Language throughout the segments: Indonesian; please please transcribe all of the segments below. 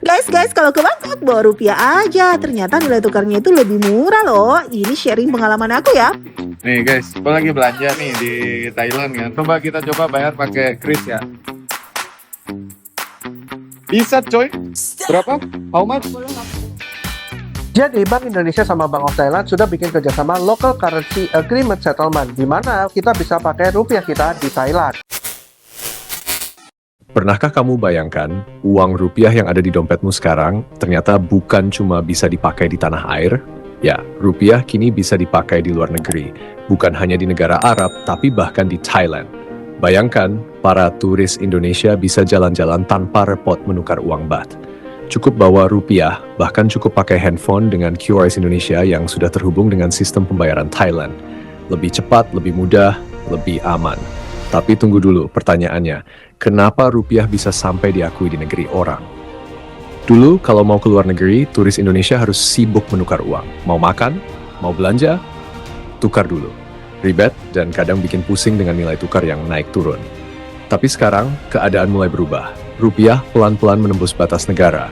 Guys, kalau ke Bangkok bawa rupiah aja. Ternyata nilai tukarnya itu lebih murah loh. Ini sharing pengalaman aku ya. Nih guys, gue lagi belanja nih di Thailand kan. Kita coba bayar pakai kris ya. Bisa coy. Berapa? How much? Jadi Bank Indonesia sama Bank of Thailand sudah bikin kerjasama Local Currency Agreement Settlement, di mana kita bisa pakai rupiah kita di Thailand. Pernahkah kamu bayangkan, uang rupiah yang ada di dompetmu sekarang ternyata bukan cuma bisa dipakai di tanah air? Ya, rupiah kini bisa dipakai di luar negeri, bukan hanya di negara Arab, tapi bahkan di Thailand. Bayangkan, para turis Indonesia bisa jalan-jalan tanpa repot menukar uang baht. Cukup bawa rupiah, bahkan cukup pakai handphone dengan QRIS Indonesia yang sudah terhubung dengan sistem pembayaran Thailand. Lebih cepat, lebih mudah, lebih aman. Tapi tunggu dulu, pertanyaannya, kenapa rupiah bisa sampai diakui di negeri orang? Dulu, kalau mau ke luar negeri, turis Indonesia harus sibuk menukar uang. Mau makan, mau belanja, tukar dulu. Ribet dan kadang bikin pusing dengan nilai tukar yang naik turun. Tapi sekarang, keadaan mulai berubah. Rupiah pelan-pelan menembus batas negara.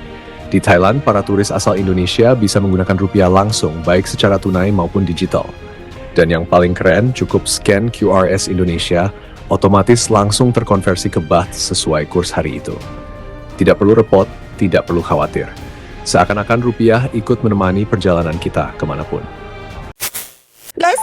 Di Thailand, para turis asal Indonesia bisa menggunakan rupiah langsung, baik secara tunai maupun digital. Dan yang paling keren, cukup scan QRS Indonesia, otomatis langsung terkonversi ke baht sesuai kurs hari itu. Tidak perlu repot, tidak perlu khawatir. Seakan-akan rupiah ikut menemani perjalanan kita kemanapun.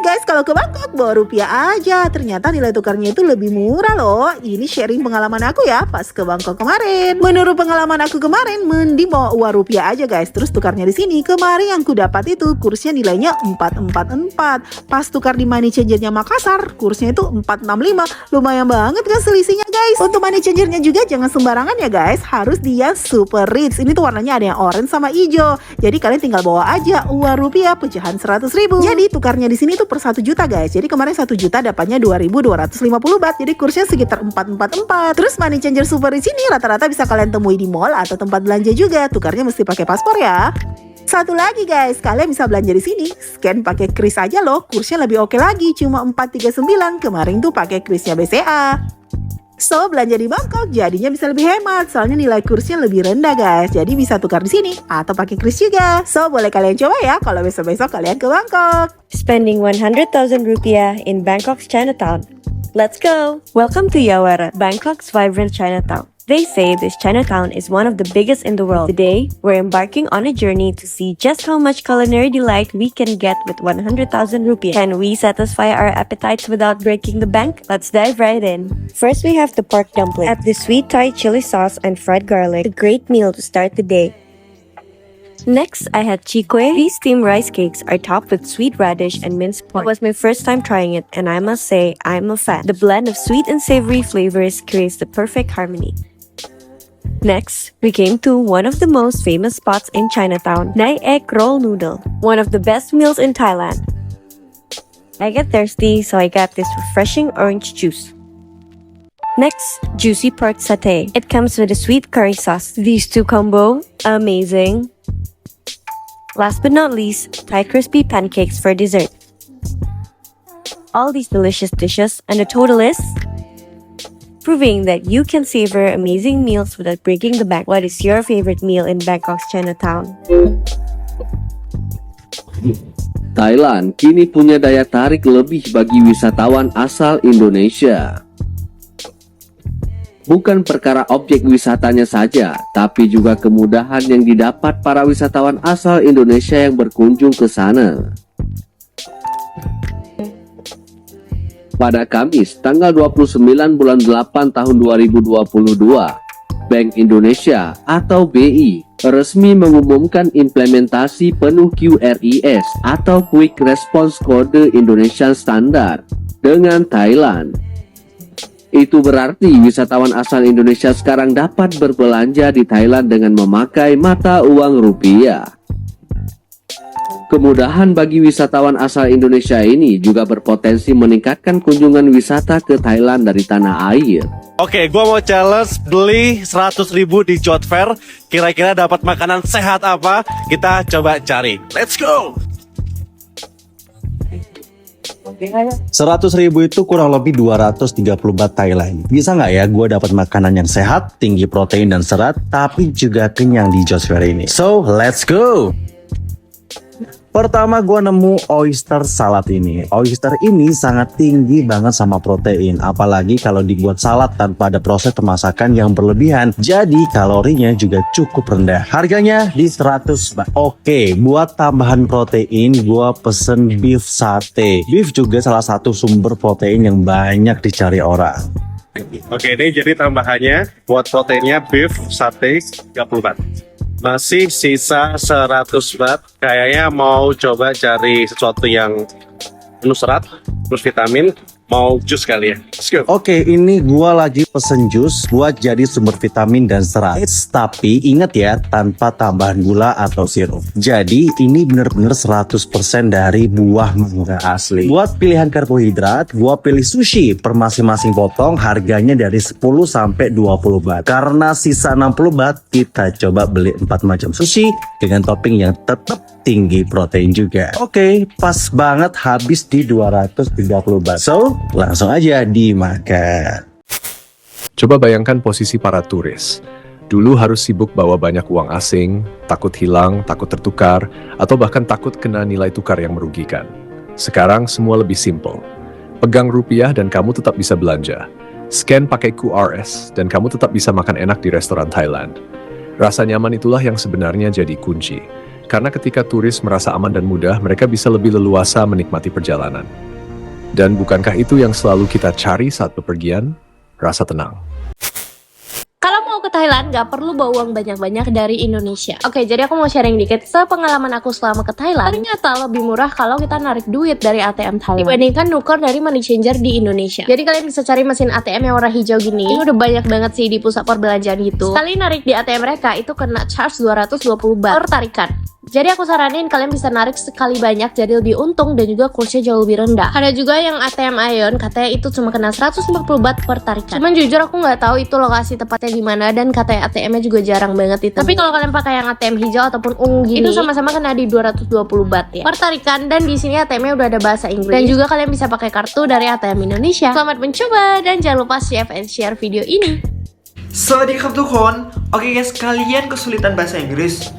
Guys, kalau ke Bangkok bawa rupiah aja. Ternyata nilai tukarnya itu lebih murah loh. Ini sharing pengalaman aku ya pas ke Bangkok kemarin. Menurut pengalaman aku kemarin, mending bawa uang rupiah aja guys. Terus tukarnya di sini. Kemarin yang ku dapat itu kursnya nilainya 444. Pas tukar di money changernya Makassar, kursnya itu 465. Lumayan banget kan selisihnya guys. Untuk money changernya juga jangan sembarangan ya guys. Harus dia super rich. Ini tuh warnanya ada yang orange sama hijau. Jadi kalian tinggal bawa aja uang rupiah pecahan 100.000. Jadi tukarnya di sini tuh per 1 juta guys. Jadi kemarin 1 juta dapatnya 2.250 baht. Jadi kursnya sekitar 444. Terus money changer super rich ini rata-rata bisa kalian temui di mall atau tempat belanja juga. Tukarnya mesti pakai paspor ya. Satu lagi guys, kalian bisa belanja di sini. Scan pakai kris aja loh. Kursnya lebih oke lagi, cuma 439. Kemarin tuh pakai krisnya BCA. So, belanja di Bangkok jadinya bisa lebih hemat, soalnya nilai kursnya lebih rendah guys. Jadi bisa tukar di sini atau pakai kris juga. So, boleh kalian coba ya kalau besok-besok kalian ke Bangkok. Spending 100,000 rupiah in Bangkok's Chinatown. Let's go! Welcome to Yawara, Bangkok's vibrant Chinatown. They say this Chinatown is one of the biggest in the world. Today, we're embarking on a journey to see just how much culinary delight we can get with 100,000 rupiah. Can we satisfy our appetites without breaking the bank? Let's dive right in. First, we have the pork dumpling. Add the sweet Thai chili sauce and fried garlic. A great meal to start the day. Next, I had chikwe. These steamed rice cakes are topped with sweet radish and minced pork. It was my first time trying it, and I must say, I'm a fan. The blend of sweet and savory flavors creates the perfect harmony. Next, we came to one of the most famous spots in Chinatown, Nai Egg Roll Noodle, one of the best meals in Thailand. I get thirsty, so I got this refreshing orange juice. Next, juicy pork satay. It comes with a sweet curry sauce. These two combo, amazing. Last but not least, Thai crispy pancakes for dessert. All these delicious dishes, and the total is proving that you can savor amazing meals without breaking the bank. What is your favorite meal in Bangkok's Chinatown? Thailand kini punya daya tarik lebih bagi wisatawan asal Indonesia. Bukan perkara objek wisatanya saja, tapi juga kemudahan yang didapat para wisatawan asal Indonesia yang berkunjung ke sana. Pada Kamis, tanggal 29 bulan 8 tahun 2022, Bank Indonesia atau BI resmi mengumumkan implementasi penuh QRIS atau Quick Response Code Indonesian Standard dengan Thailand. Itu berarti wisatawan asal Indonesia sekarang dapat berbelanja di Thailand dengan memakai mata uang rupiah. Kemudahan bagi wisatawan asal Indonesia ini juga berpotensi meningkatkan kunjungan wisata ke Thailand dari tanah air. Oke, gua mau challenge beli 100.000 di Job Fair. Kira-kira dapat makanan sehat apa? Kita coba cari. Let's go! 100.000 itu kurang lebih 230 baht Thailand. Bisa nggak ya gue dapat makanan yang sehat, tinggi protein dan serat, tapi juga kenyang di Jots Fair ini? So, let's go! Pertama gue nemu oyster salad ini. Oyster ini sangat tinggi banget sama protein, apalagi kalau dibuat salad tanpa ada proses pemasakan yang berlebihan. Jadi kalorinya juga cukup rendah. Harganya di 100 baht. Oke, buat tambahan protein gue pesen beef satay. Beef juga salah satu sumber protein yang banyak dicari orang. Oke, ini jadi tambahannya buat proteinnya beef satay 30 baht. Masih sisa 100 baht. Kayaknya mau coba cari sesuatu yang penuh serat, plus vitamin. Mau jus kali ya. Let's go. Oke, ini gua lagi pesen jus buat jadi sumber vitamin dan serat. Tapi ingat ya, tanpa tambahan gula atau sirup. Jadi ini bener-bener 100% dari buah mangga asli. Buat pilihan karbohidrat, gua pilih sushi per masing-masing potong, harganya dari 10 sampai 20 baht. Karena sisa 60 baht, kita coba beli 4 macam sushi dengan topping yang tetap tinggi protein juga. Oke, pas banget habis di 230 baht. So, langsung aja dimakan. Coba bayangkan posisi para turis. Dulu harus sibuk bawa banyak uang asing, takut hilang, takut tertukar, atau bahkan takut kena nilai tukar yang merugikan. Sekarang semua lebih simple. Pegang rupiah dan kamu tetap bisa belanja. Scan pakai QRS dan kamu tetap bisa makan enak di restoran Thailand. Rasa nyaman itulah yang sebenarnya jadi kunci. Karena ketika turis merasa aman dan mudah, mereka bisa lebih leluasa menikmati perjalanan. Dan bukankah itu yang selalu kita cari saat bepergian? Rasa tenang. Kalau mau ke Thailand, nggak perlu bawa uang banyak-banyak dari Indonesia. Oke, jadi aku mau sharing dikit sepengalaman aku selama ke Thailand. Ternyata lebih murah kalau kita narik duit dari ATM Thailand dibandingkan nuker dari money changer di Indonesia. Jadi kalian bisa cari mesin ATM yang warna hijau gini. Ini udah banyak banget sih di pusat perbelanjaan gitu. Sekali narik di ATM mereka itu kena charge 220 baht per tarikan. Jadi aku saranin kalian bisa narik sekali banyak jadi lebih untung dan juga kursnya jauh lebih rendah. Ada juga yang ATM Ion katanya itu cuma kena 150 baht per tarikan. Cuman jujur aku nggak tahu itu lokasi tepatnya di mana dan katanya ATM-nya juga jarang banget itu. Tapi kalau kalian pakai yang ATM hijau ataupun ungu gini, itu sama-sama kena di 220 baht ya per tarikan, dan di sini ATM-nya udah ada bahasa Inggris. Dan juga kalian bisa pakai kartu dari ATM Indonesia. Selamat mencoba dan jangan lupa save and share video ini. สวัสดีครับทุกคน Oke guys, kalian kesulitan bahasa Inggris,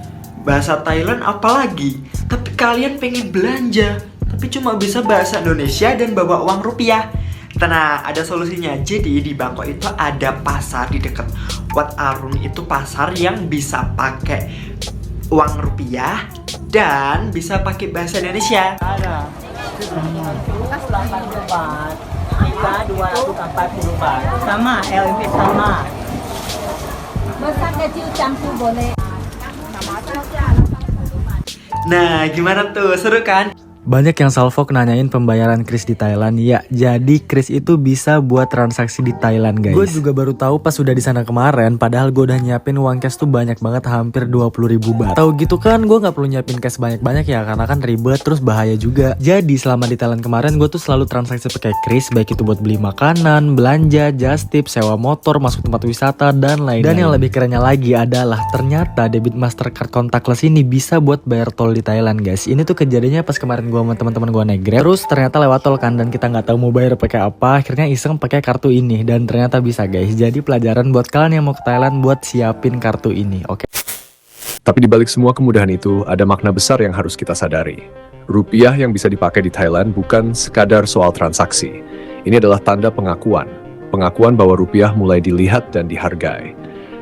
bahasa Thailand apalagi, tapi kalian pengen belanja tapi cuma bisa bahasa Indonesia dan bawa uang rupiah. Tenang, ada solusinya. Jadi di Bangkok itu ada pasar di dekat Wat Arun, itu pasar yang bisa pakai uang rupiah dan bisa pakai bahasa Indonesia. Ada 80 baht, kita 240 baht. Sama, LV sama. Besar kecil campur boleh. Nah, gimana tuh? Seru kan? Banyak yang salfok nanyain pembayaran kris di Thailand. Ya, jadi kris itu bisa buat transaksi di Thailand, guys. Gue juga baru tahu pas udah di sana kemarin. Padahal gue udah nyiapin uang cash tuh banyak banget, hampir 20.000 baht. Tahu gitu kan, gue nggak perlu nyiapin cash banyak-banyak ya, karena kan ribet terus bahaya juga. Jadi selama di Thailand kemarin, gue tuh selalu transaksi pakai kris, baik itu buat beli makanan, belanja, just tip, sewa motor, masuk tempat wisata dan lain-lain. Dan yang lebih kerennya lagi adalah ternyata debit Mastercard contactless ini bisa buat bayar tol di Thailand, guys. Ini tuh kejadiannya pas kemarin gue sama teman-teman gue naik Grab, terus ternyata lewat tol kan, dan kita nggak tahu mau bayar pakai apa, akhirnya iseng pakai kartu ini dan ternyata bisa, guys. Jadi pelajaran buat kalian yang mau ke Thailand buat siapin kartu ini, oke? Tapi dibalik semua kemudahan itu, ada makna besar yang harus kita sadari. Rupiah yang bisa dipakai di Thailand bukan sekadar soal transaksi. Ini adalah tanda pengakuan. Pengakuan bahwa rupiah mulai dilihat dan dihargai.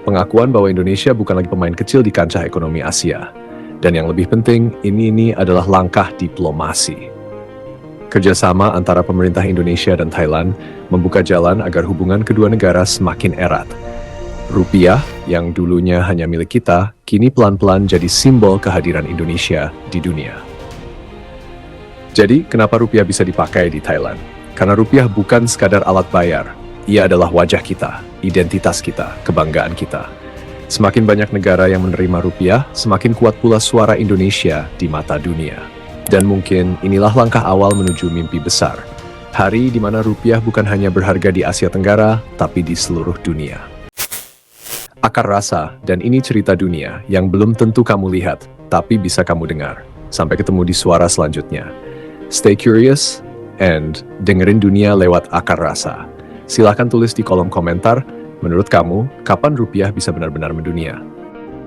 Pengakuan bahwa Indonesia bukan lagi pemain kecil di kancah ekonomi Asia. Dan yang lebih penting, ini adalah langkah diplomasi. Kerjasama antara pemerintah Indonesia dan Thailand membuka jalan agar hubungan kedua negara semakin erat. Rupiah yang dulunya hanya milik kita, kini pelan-pelan jadi simbol kehadiran Indonesia di dunia. Jadi, kenapa rupiah bisa dipakai di Thailand? Karena rupiah bukan sekadar alat bayar. Ia adalah wajah kita, identitas kita, kebanggaan kita. Semakin banyak negara yang menerima rupiah, semakin kuat pula suara Indonesia di mata dunia. Dan mungkin inilah langkah awal menuju mimpi besar. Hari di mana rupiah bukan hanya berharga di Asia Tenggara, tapi di seluruh dunia. Akar rasa, dan ini cerita dunia yang belum tentu kamu lihat, tapi bisa kamu dengar. Sampai ketemu di suara selanjutnya. Stay curious, and dengerin dunia lewat akar rasa. Silahkan tulis di kolom komentar, menurut kamu, kapan rupiah bisa benar-benar mendunia?